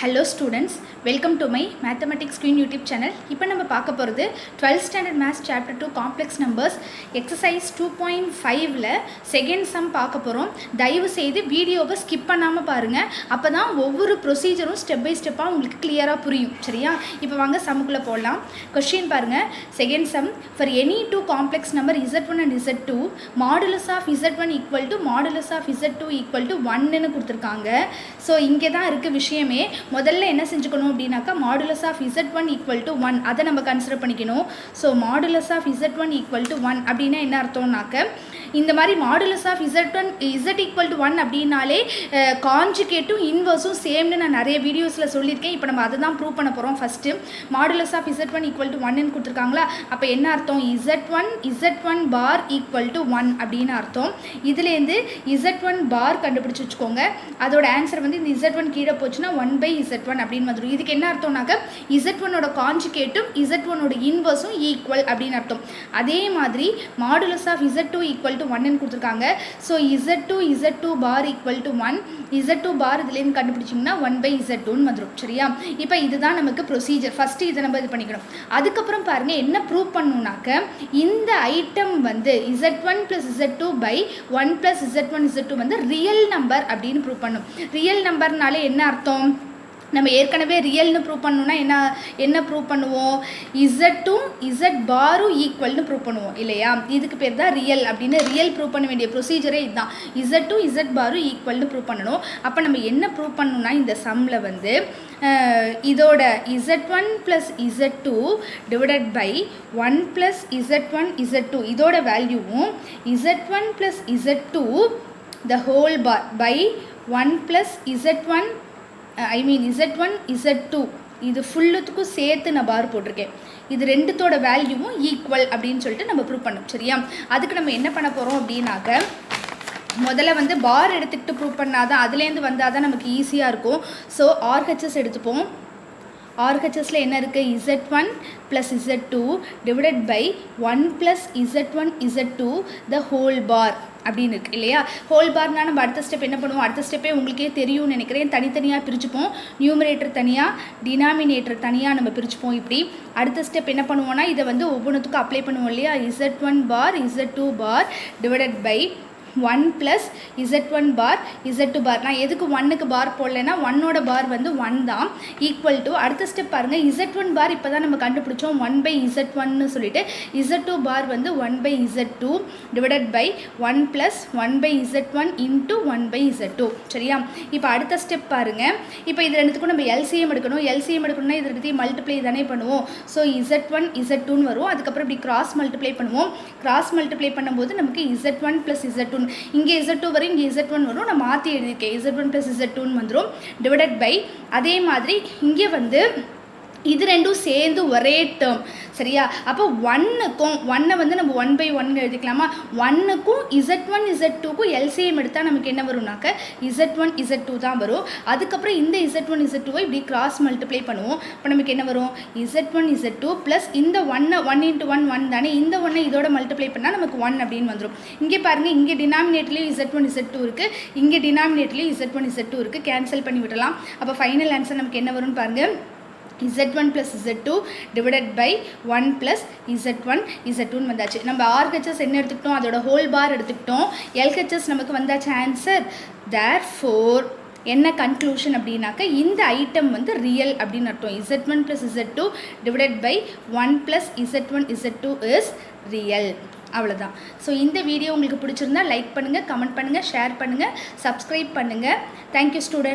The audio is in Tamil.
Hello students, welcome to my Mathematics Queen YouTube channel. இப்போ நம்ம பார்க்க போகிறது 12th Standard Maths Chapter 2 Complex Numbers Exercise 2.5ல செகண்ட் சம் பார்க்க போகிறோம். தயவு செய்து வீடியோவை ஸ்கிப் பண்ணாமல் பாருங்கள். அப்போ தான் ஒவ்வொரு ப்ரொசீஜரும் ஸ்டெப் பை ஸ்டெப்பாக உங்களுக்கு கிளியராக புரியும். சரியா? இப்போ வாங்க சம்முக்குள்ளே போடலாம். கொஸ்டின் பாருங்கள். Second sum, for any two complex number Z1 and Z2 modulus of Z1 equal to modulus of Z2 equal to 1ன்னு கொடுத்துருக்காங்க. ஸோ இங்கே தான் இருக்குது விஷயமே. முதல்ல என்ன செஞ்சுக்கணும் அப்படின்னாக்கா modulus of Z1 equal to 1 அதை நம்ம கன்சிடர் பண்ணிக்கணும். So modulus of Z1 equal to 1 அப்படின்னா என்ன அர்த்தம்னாக்க, இந்த மாதிரி modulus of Z equal to 1 அப்படின்னாலே கான்ஜுகேட்டும் இன்வர்ஸும் சேம்னு நான் நிறைய வீடியோஸில் சொல்லியிருக்கேன். இப்போ நம்ம அதை தான் ப்ரூவ் பண்ண போகிறோம். First modulus of Z1 equal to 1ன்னு கொடுத்துருக்காங்களா, அப்போ என்ன அர்த்தம், Z1 பார் ஈக்குவல் டு 1 அப்படின்னு அர்த்தம். இதுலேருந்து Z1 பார் கண்டுபிடிச்சி வச்சுக்கோங்க. அதோட ஆன்சர் வந்து இந்த Z1 கீழே போச்சுன்னா 1/Z1 அப்படின்னு வந்துடும். இதுக்கு என்ன அர்த்தம்னாக்க Z1ஓட கான்ஜுகேட்டும் Z1ஓட இன்வர்ஸும் ஈக்குவல் அப்படின்னு அர்த்தம். அதே மாதிரி modulus of Z2 equal to 1ன்னு கொடுத்துருக்காங்க. So Z2 bar equal to 1, Z2 bar இதுலேருந்து கண்டுபிடிச்சிங்கன்னா 1/Z2ன்னு வந்துடும். சரியா? இப்போ இதுதான் நமக்கு ப்ரொசீஜர். ஃபஸ்ட்டு இதை நம்ம இது பண்ணிக்கணும். அதுக்கப்புறம் பாருங்கள் என்ன ப்ரூவ் பண்ணணுன்னாக்க, இந்த ஐட்டம் வந்து Z1 + Z2 by 1 + Z1 வந்து ரியல் நம்பர் அப்படின்னு ப்ரூவ் பண்ணும். ரியல் நம்பர்னாலே என்ன அர்த்தம், நம்ம ஏற்கனவே ரியல்னு ப்ரூவ் பண்ணணும்னா என்ன ப்ரூவ் பண்ணுவோம், Z2 Z பாரும் ஈக்குவல்னு ப்ரூவ் பண்ணுவோம் இல்லையா? இதுக்கு பேர் தான் ரியல் அப்படின்னு. ரியல் ப்ரூவ் பண்ண வேண்டிய ப்ரொசீஜரே இதுதான். Z2 Z பாரும் ஈக்குவல்னு ப்ரூவ் பண்ணணும். அப்போ நம்ம என்ன ப்ரூவ் பண்ணணும்னா, இந்த சம்மில் வந்து இதோட Z1 + Z2 divided by 1 + Z1 இதோட வேல்யூவும் Z1 + Z2 the whole bar by 1 + Z1 Z2 இது ஃபுல்லுத்துக்கும் சேர்த்து நான் பார் போட்டிருக்கேன். இது ரெண்டுத்தோட வேல்யூவும் ஈக்குவல் அப்படின்னு சொல்லிட்டு நம்ம ப்ரூவ் பண்ணோம். சரியா? அதுக்கு நம்ம என்ன பண்ண போகிறோம் அப்படின்னாக்க, முதல்ல வந்து பார் எடுத்துக்கிட்டு ப்ரூவ் பண்ணாதான், அதுலேருந்து வந்தால் தான் நமக்கு ஈஸியாக இருக்கும். ஸோ RHS எடுத்துப்போம். RHSல என்ன இருக்குது, Z1 + Z2 divided by 1 + Z1 the whole bar அப்படின்னு இருக்குது இல்லையா? ஹோல் பார்னா நம்ம அடுத்த ஸ்டெப் என்ன பண்ணுவோம், அடுத்த ஸ்டெப்பே உங்களுக்கே தெரியும்னு நினைக்கிறேன். தனித்தனியாக பிரிச்சுப்போம். நியூமரேட்டர் தனியாக, டினாமினேட்டர் தனியாக நம்ம பிரிச்சுப்போம். இப்படி அடுத்த ஸ்டெப் என்ன பண்ணுவோம்னா, இதை வந்து ஒவ்வொன்றுத்துக்கும் அப்ளை பண்ணுவோம் இல்லையா? Z1 bar Z2 bar divided by 1 + Z1 bar Z2 பார். நான் எதுக்கு 1க்கு பார் போடலைன்னா 1ஓட பார் வந்து 1 தான், ஈக்குவல் டு அடுத்த ஸ்டெப் பாருங்கள். Z1 பார் இப்போ தான் நம்ம கண்டுபிடிச்சோம் 1/Z1ன்னு சொல்லிட்டு. Z2 பார் வந்து 1/Z2 divided by 1 + 1/Z1 into 1/Z2. சரியா? இப்போ அடுத்த ஸ்டெப் பாருங்கள். இப்போ இது ரெண்டுத்துக்கும் நம்ம LCM எடுக்கணும். LCM எடுக்கணும்னா இது ரெண்டுத்தையும் மல்டிப்ளை தானே பண்ணுவோம். ஸோ Z1 Z2ன்னு வரும். அதுக்கப்புறம் இப்படி கிராஸ் மல்டிப்ளை பண்ணுவோம். கிராஸ் மல்டிப்ளை பண்ணும்போது நமக்கு Z1 + Z2, இங்கே Z2 வரும், இங்கே Z1 வரும். நான் மாற்றி எழுதியிருக்கேன். Z1 + Z2ன்னு வந்துடும். டிவைடட் பை அதே மாதிரி இங்கே வந்து இது ரெண்டும் சேர்ந்து ஒரே டேர்ம். சரியா? அப்போ 1 வந்து நம்ம 1/1 எழுதிக்கலாமா? 1க்கும் Z1 Z2க்கும் LCM எடுத்தால் நமக்கு என்ன வரும்னாக்க Z1 Z2 தான் வரும். அதுக்கப்புறம் இந்த Z1 Z2வை இப்படி கிராஸ் மல்டிப்ளை பண்ணுவோம். இப்போ நமக்கு என்ன வரும், Z1 Z2 ப்ளஸ் இந்த 1 × 1 1 தானே, இந்த 1 இதோட மல்டிப்ளை பண்ணால் நமக்கு 1 அப்படின்னு வந்துடும். இங்கே பாருங்கள், இங்கே டினாமினேட்லேயும் Z1 Z2 இருக்குது, இங்கே டினாமினேட்லேயும் Z1 Z2 இருக்குது. கேன்சல் பண்ணி விடலாம். அப்போ ஃபைனல் ஆன்சர் நமக்கு என்ன வரும்னு பாருங்கள், Z1 + Z2 divided by 1 + Z1 வந்தாச்சு. நம்ம RHS என்ன எடுத்துக்கிட்டோம், அதோட ஹோல் பார் எடுத்துக்கிட்டோம். LHS நமக்கு வந்தாச்சு ஆன்சர். தேர்ஃபோர் என்ன கன்க்ளூஷன் அப்படின்னாக்க, இந்த ஐட்டம் வந்து ரியல் அப்படின்னு அர்த்தம். Z1 + Z2 divided by 1 + Z1 is real. அவ்வளோதான். ஸோ இந்த வீடியோ உங்களுக்கு பிடிச்சிருந்தா லைக் பண்ணுங்கள், கமெண்ட் பண்ணுங்கள், ஷேர் பண்ணுங்கள், சப்ஸ்கிரைப் பண்ணுங்கள். Thank you student.